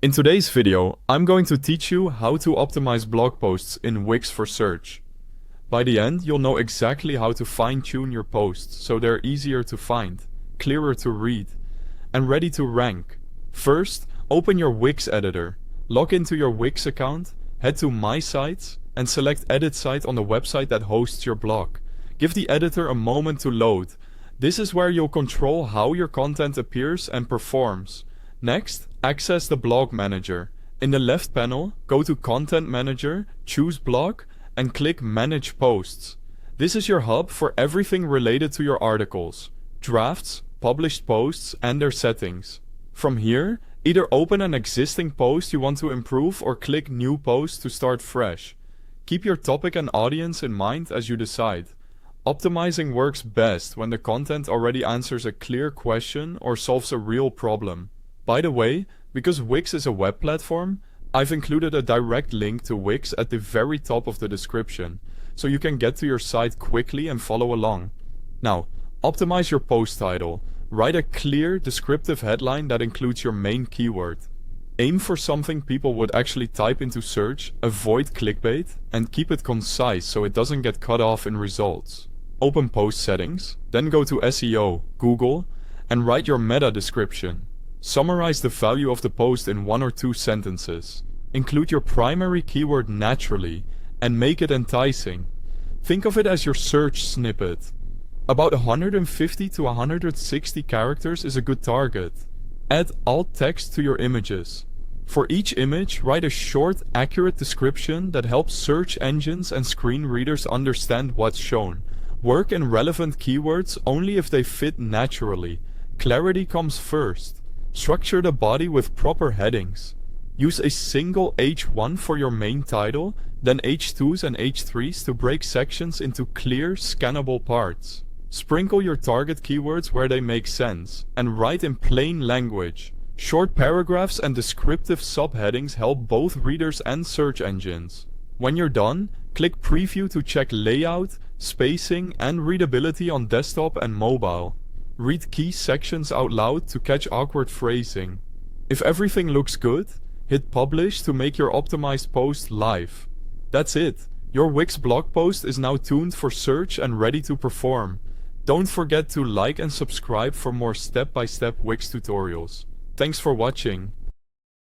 In today's video, I'm going to teach you how to optimize blog posts in Wix for search. By the end, you'll know exactly how to fine-tune your posts so they're easier to find, clearer to read, and ready to rank. First, open your Wix editor, log into your Wix account, head to My Sites, and select Edit Site on the website that hosts your blog. Give the editor a moment to load. This is where you'll control how your content appears and performs. Next, access the Blog Manager. In the left panel, go to Content Manager, choose Blog, and click Manage Posts. This is your hub for everything related to your articles, drafts, published posts, and their settings. From here, either open an existing post you want to improve or click New Post to start fresh. Keep your topic and audience in mind as you decide. Optimizing works best when the content already answers a clear question or solves a real problem. By the way, because Wix is a web platform, I've included a direct link to Wix at the very top of the description, so you can get to your site quickly and follow along. Now, optimize your post title. Write a clear, descriptive headline that includes your main keyword. Aim for something people would actually type into search, avoid clickbait, and keep it concise so it doesn't get cut off in results. Open post settings, then go to SEO, Google, and write your meta description. Summarize the value of the post in 1 or 2 sentences. Include your primary keyword naturally and make it enticing. Think of it as your search snippet. About 150 to 160 characters is a good target. Add alt text to your images. For each image, write a short, accurate description that helps search engines and screen readers understand what's shown. Work in relevant keywords only if they fit naturally. Clarity comes first. Structure the body with proper headings. Use a single H1 for your main title, then H2s and H3s to break sections into clear, scannable parts. Sprinkle your target keywords where they make sense, and write in plain language. Short paragraphs and descriptive subheadings help both readers and search engines. When you're done, click Preview to check layout, spacing, and readability on desktop and mobile. Read key sections out loud to catch awkward phrasing. If everything looks good, hit Publish to make your optimized post live. That's it. Your Wix blog post is now tuned for search and ready to perform. Don't forget to like and subscribe for more step-by-step Wix tutorials. Thanks for watching.